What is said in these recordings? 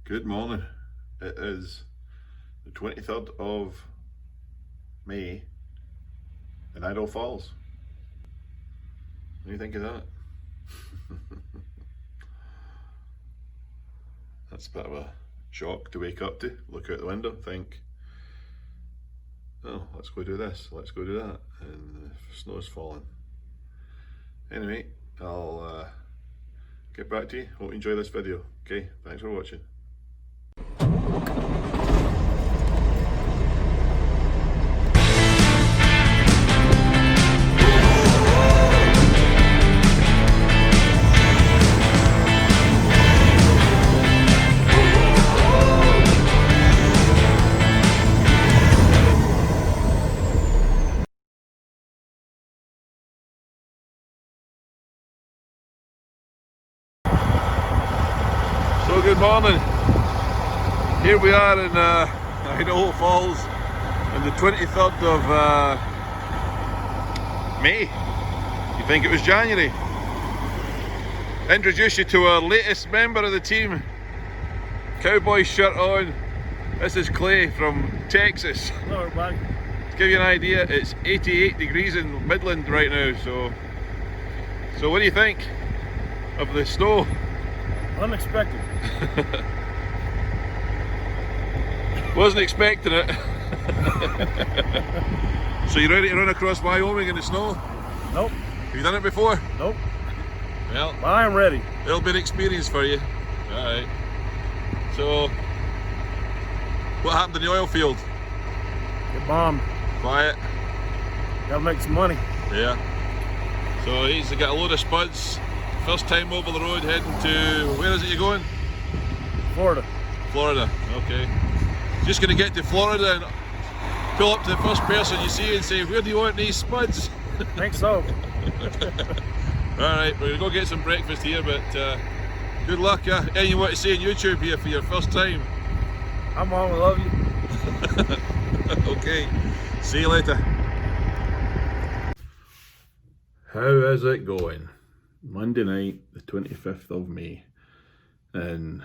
Good morning. It is the 23rd of May in Idaho Falls. What do you think of that? That's a bit of a shock to wake up to. Look out the window, think, oh, let's go do this, let's go do that, and the snow's falling. Anyway, I'll get back to you. Hope you enjoy this video. Okay, thanks for watching. So good morning. Here we are in Idaho Falls on the 23rd of May. You think it was January? Introduce you to our latest member of the team. Cowboy shirt on. This is Clay from Texas. Hello everybody. To give you an idea, it's 88 degrees in Midland right now. So what do you think of the snow? Unexpected. Wasn't expecting it. So you ready to run across Wyoming in the snow? Nope. Have you done it before? Nope. Well, I am ready. it'll be an experience for you. Alright. So, what happened in the oil field? Get bombed. Quiet. Gotta make some money. Yeah. So he's got a load of spuds. First time over the road heading to, where is it you're going? Florida. Florida, okay. Just going to get to Florida and pull up to the first person you see and say, where do you want these spuds? Think so. Alright, we're going to go get some breakfast here, but good luck. Anything you want to say on YouTube here for your first time? I'm on, we love you. Okay, see you later. How is it going? Monday night, the 25th of May, and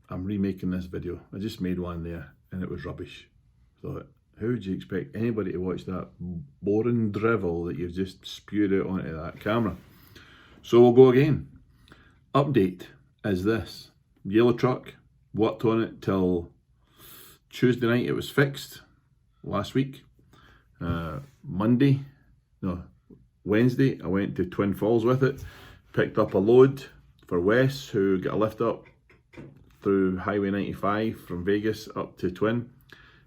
I'm remaking this video. I just made one there and it was rubbish. Thought, how would you expect anybody to watch that boring drivel that you've just spewed out onto that camera? So we'll go again. Update is this. Yellow truck, worked on it till Tuesday night. It was fixed last week. Wednesday, I went to Twin Falls with it, picked up a load for Wes, who got a lift up through Highway 95 from Vegas up to Twin.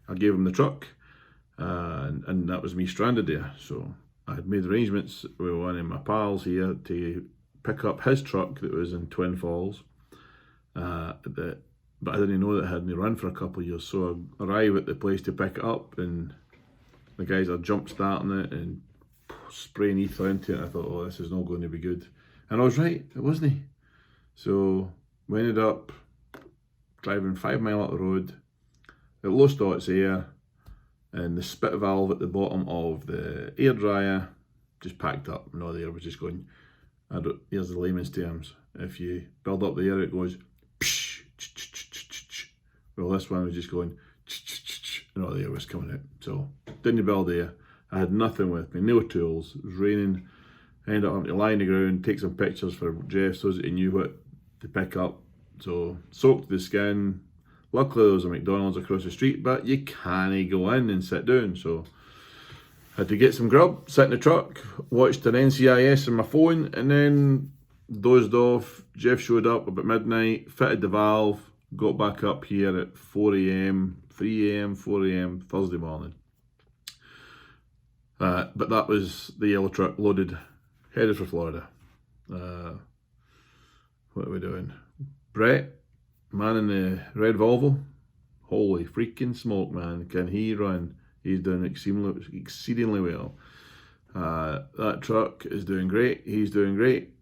I gave him the truck, and that was me stranded there. So I had made arrangements with one of my pals here to pick up his truck that was in Twin Falls, but I didn't know that it hadn't run for a couple of years. So I arrived at the place to pick it up, and the guys are jump starting it and spraying ether into it. I thought, oh, this is not going to be good. And I was right, it wasn't. So we ended up driving 5 miles up the road. It lost all its air, and the spit valve at the bottom of the air dryer just packed up, and all the air was just going, here's the layman's terms. If you build up the air, it goes psh, ch, ch, ch, ch, ch, ch. Well, this one was just going ch, ch, ch, ch, and all the air was coming out. So didn't build air. I had nothing with me, no tools. It was raining. I ended up having to lie on the ground, take some pictures for Jeff so that he knew what to pick up. So soaked to the skin. Luckily there was a McDonald's across the street, but you can't go in and sit down. So had to get some grub, sit in the truck, watched an NCIS on my phone, and then dozed off. Jeff showed up about midnight, fitted the valve, got back up here at 4 a.m, 3 a.m, 4 a.m, Thursday morning. But that was the yellow truck loaded, headed for Florida. What are we doing? Brett, man in the red Volvo, holy freaking smoke, man, can he run? He's doing exceedingly well. That truck is doing great. He's doing great.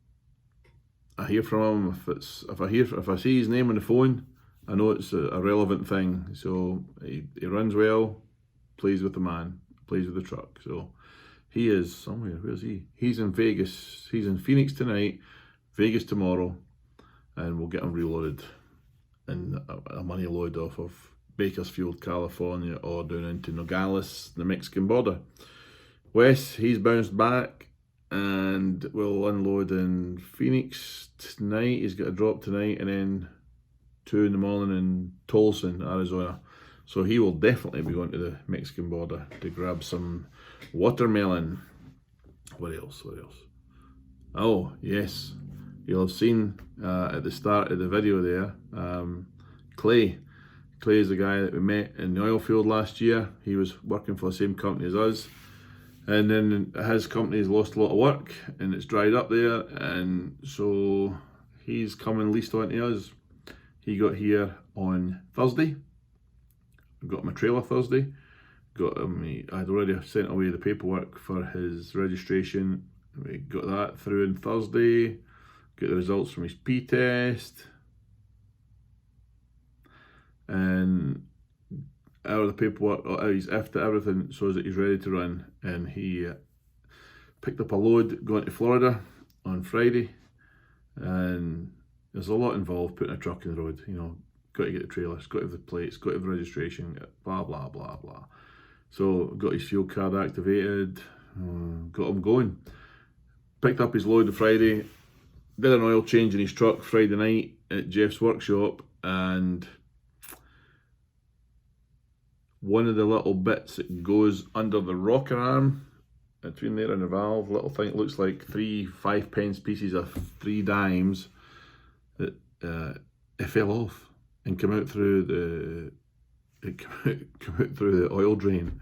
I hear from him if I see his name on the phone, I know it's a relevant thing. So he runs well, pleased with the man, pleased with the truck. So he is somewhere. Where's he? He's in Vegas. He's in Phoenix tonight, Vegas tomorrow, and we'll get him reloaded and a money load off of Bakersfield, California, or down into Nogales, the Mexican border. Wes, he's bounced back and will unload in Phoenix tonight. He's got a drop tonight, and then 2 in the morning in Tolson, Arizona. So he will definitely be going to the Mexican border to grab some watermelon. What else? Oh, yes. You'll have seen at the start of the video there, Clay. Clay is the guy that we met in the oil field last year. He was working for the same company as us. And then his company's lost a lot of work and it's dried up there. And so he's coming leased on to us. He got here on Thursday. Got him a trailer Thursday. Got him, I'd already sent away the paperwork for his registration. We got that through on Thursday. Got the results from his P-test. And out of the paperwork, he's after everything so that he's ready to run. And he picked up a load going to Florida on Friday. And there's a lot involved putting a truck in the road. You know, got to get the trailers, got to have the plates, got to have the registration, blah, blah, blah, blah. So got his fuel card activated, got him going. Picked up his load on Friday, did an oil change in his truck Friday night at Jeff's workshop, and one of the little bits that goes under the rocker arm between there and the valve, little thing, it looks like 3 5-pence pieces of 3 dimes, it fell off and came out through the oil drain.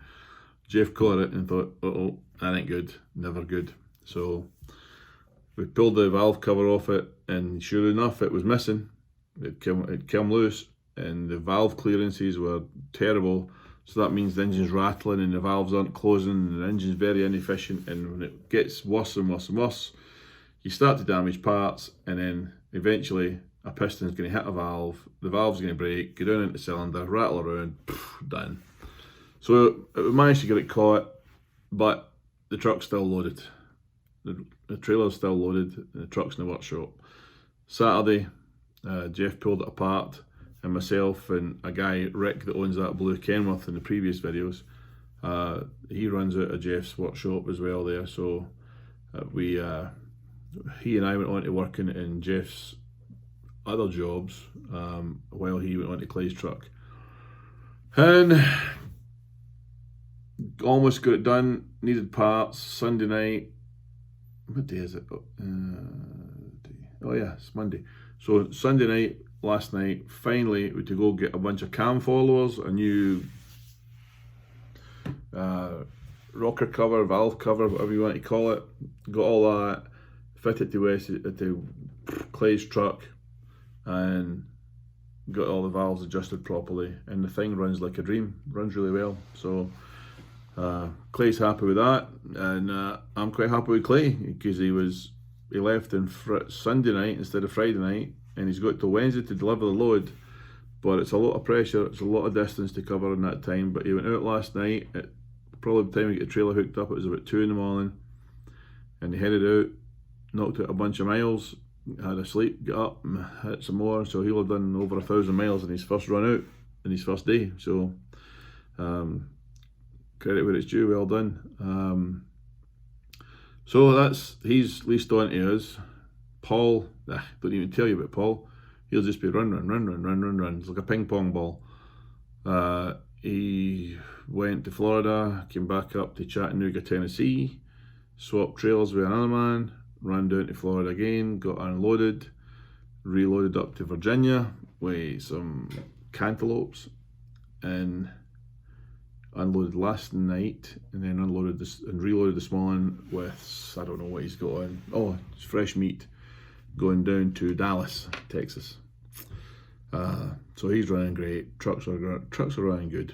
Jeff caught it and thought, uh-oh, that ain't good, never good. So we pulled the valve cover off it, and sure enough, it was missing. It came loose, and the valve clearances were terrible. So that means the engine's rattling and the valves aren't closing and the engine's very inefficient, and when it gets worse and worse and worse, you start to damage parts, and then eventually a piston's going to hit a valve, the valve's going to break, go down into the cylinder, rattle around, done. So we managed to get it caught, but the truck's still loaded. The trailer's still loaded and the truck's in the workshop. Saturday, Jeff pulled it apart, and myself and a guy, Rick, that owns that blue Kenworth in the previous videos, he runs out of Jeff's workshop as well there. So he and I went on to working in Jeff's other jobs while he went on to Clay's truck. And almost got it done, needed parts. Sunday night, what day is it? Oh yeah, it's Monday. So Sunday night, last night, finally we had to go get a bunch of cam followers, a new rocker cover, valve cover, whatever you want to call it. Got all that, fitted to Clay's truck, and got all the valves adjusted properly, and the thing runs like a dream, runs really well. So Clay's happy with that, and I'm quite happy with Clay, because he left on Sunday night instead of Friday night, and he's got till Wednesday to deliver the load. But it's a lot of pressure, it's a lot of distance to cover in that time. But he went out last night at probably the time we get the trailer hooked up, it was about 2 in the morning, and he headed out, knocked out a bunch of miles, had a sleep, got up and hit some more. So he'll have done over 1,000 miles in his first run out, in his first day. So credit where it's due, well done. So he's leased on to us. Paul, don't even tell you about Paul. He'll just be run. It's like a ping pong ball. He went to Florida, came back up to Chattanooga, Tennessee, swapped trailers with another man, ran down to Florida again, got unloaded, reloaded up to Virginia with some cantaloupes, and unloaded last night, and then unloaded this and reloaded this morning with, I don't know what he's got on. Oh, it's fresh meat going down to Dallas, Texas. So he's running great. Trucks are running good.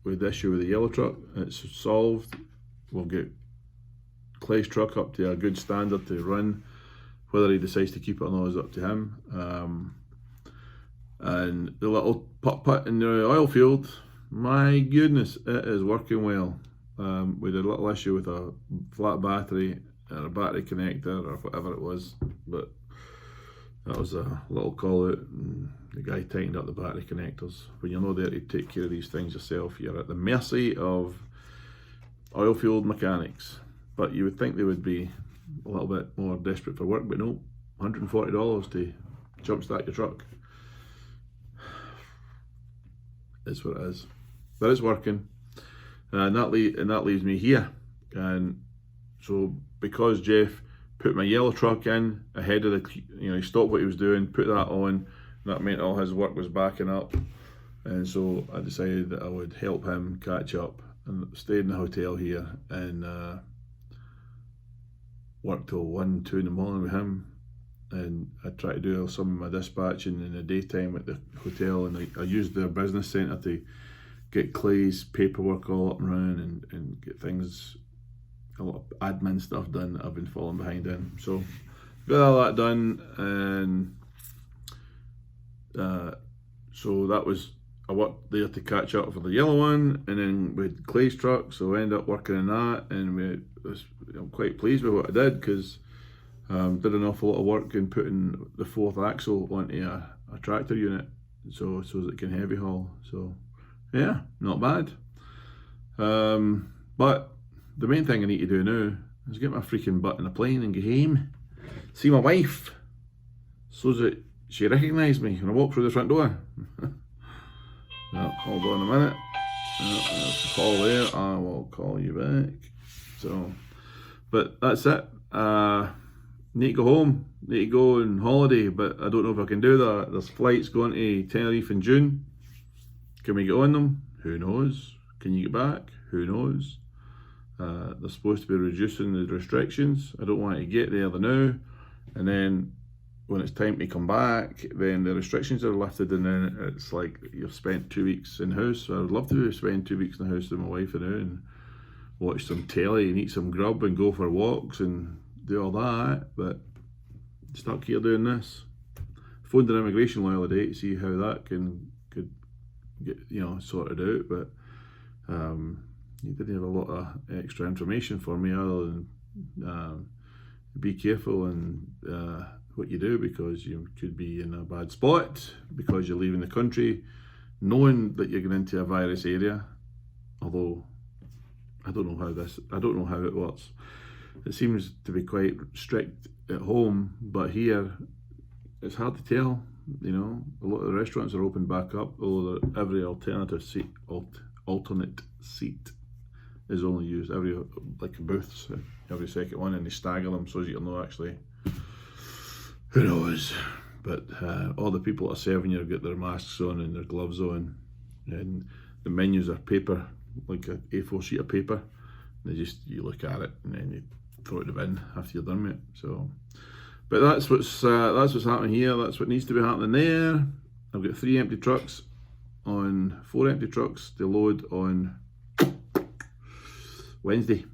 With the issue with the yellow truck, it's solved. We'll get Clay's truck up to a good standard to run. Whether he decides to keep it or not is up to him. And the little putt in the oil field, my goodness, it is working well. We had a little issue with a flat battery and a battery connector or whatever it was, but That was a little call out, and the guy tightened up the battery connectors. When you're not there to take care of these things yourself, you're at the mercy of oil field mechanics. But you would think they would be a little bit more desperate for work, but no, $140 to jumpstart your truck. It's what it is. But it's working. And that leaves me here. And so because Jeff put my yellow truck in ahead of the, he stopped what he was doing, put that on, that meant all his work was backing up. And so I decided that I would help him catch up, and stayed in the hotel here and worked till 1, 2 in the morning with him. And I tried to do some of my dispatching in the daytime at the hotel, and I used their business centre to get Clay's paperwork all up and running and get things, a lot of admin stuff done that I've been falling behind in. So got all that done, and so that was, I worked there to catch up for the yellow one, and then with Clay's truck, so I ended up working in that, and I'm quite pleased with what I did, because did an awful lot of work in putting the 4th axle onto a tractor unit, so that it can heavy haul. So yeah, not bad. But the main thing I need to do now is get my freaking butt in a plane and get home, see my wife, so that she recognised me when I walk through the front door. Well, hold on a minute. There's a call there. I will call you back. So, but that's it. Need to go home. Need to go on holiday, but I don't know if I can do that. There's flights going to Tenerife in June. Can we get on them? Who knows? Can you get back? Who knows? They're supposed to be reducing the restrictions. I don't want to get there now, and then when it's time to come back, then the restrictions are lifted, and then it's like you've spent 2 weeks in house. So I would love to spend 2 weeks in the house with my wife and watch some telly and eat some grub and go for walks and do all that, but stuck here doing this. Phoned an immigration lawyer the day to see how that could get sorted out, but he didn't have a lot of extra information for me other than be careful and what you do, because you could be in a bad spot because you're leaving the country knowing that you're going into a virus area. Although I don't know how it works. It seems to be quite strict at home, but here it's hard to tell. A lot of the restaurants are open back up, although every alternate seat is only used like booths, every second one, and they stagger them so that you'll know actually. Who knows? But all the people that are serving you have got their masks on and their gloves on, and the menus are paper, like an A4 sheet of paper. You look at it and then you throw it in the bin after you're done with it. So, but that's what's happening here. That's what needs to be happening there. I've got 4 empty trucks to load on Wednesday.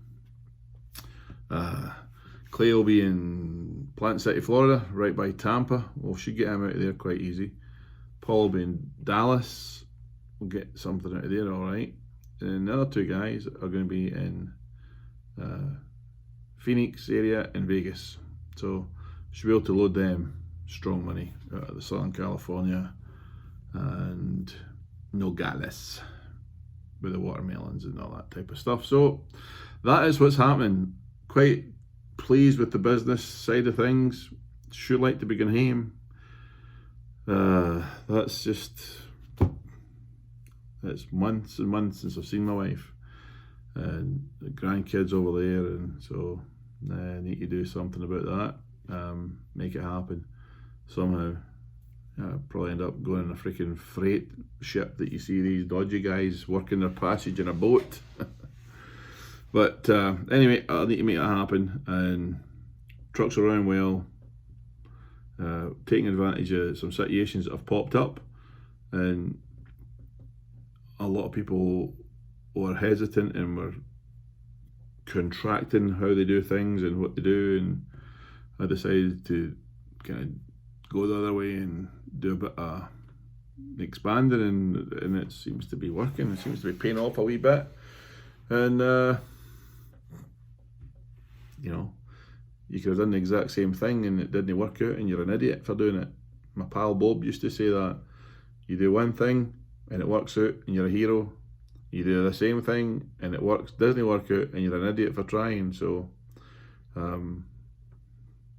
Clay will be in Plant City, Florida, right by Tampa. We should get him out of there quite easy. Paul will be in Dallas. We'll get something out of there, all right. And the other 2 guys are going to be in Phoenix area and Vegas. So should be able to load them strong money out of the Southern California and Nogales with the watermelons and all that type of stuff. So that is what's happening. Quite pleased with the business side of things. Sure like to be going home. It's months and months since I've seen my wife and the grandkids over there, and so I need to do something about that. Make it happen somehow. Probably end up going on a freaking freight ship that you see these dodgy guys working their passage in a boat. But anyway, I need to make that happen, and trucks are running well, taking advantage of some situations that have popped up, and a lot of people were hesitant and were contracting how they do things and what they do, and I decided to kind of go the other way and do a bit of expanding, and it seems to be working. It seems to be paying off a wee bit, and you could have done the exact same thing and it didn't work out and you're an idiot for doing it. My pal Bob used to say that. You do one thing and it works out and you're a hero. You do the same thing and it doesn't work out and you're an idiot for trying. So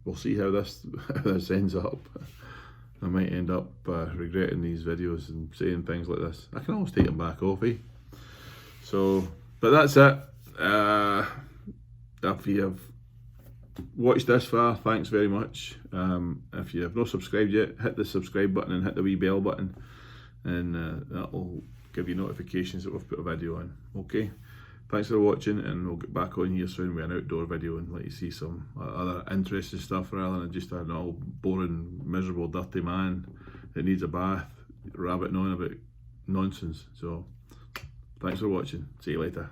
we'll see how this ends up. I might end up regretting these videos and saying things like this. I can always take them back off, eh? So, but that's it. If you have watched this far, thanks very much. If you have not subscribed yet, hit the subscribe button and hit the wee bell button, and that will give you notifications that we've put a video on. Okay, thanks for watching, and we'll get back on here soon with an outdoor video and let you see some other interesting stuff rather than just an all boring, miserable, dirty man that needs a bath rabbiting on about nonsense. So thanks for watching. See you later.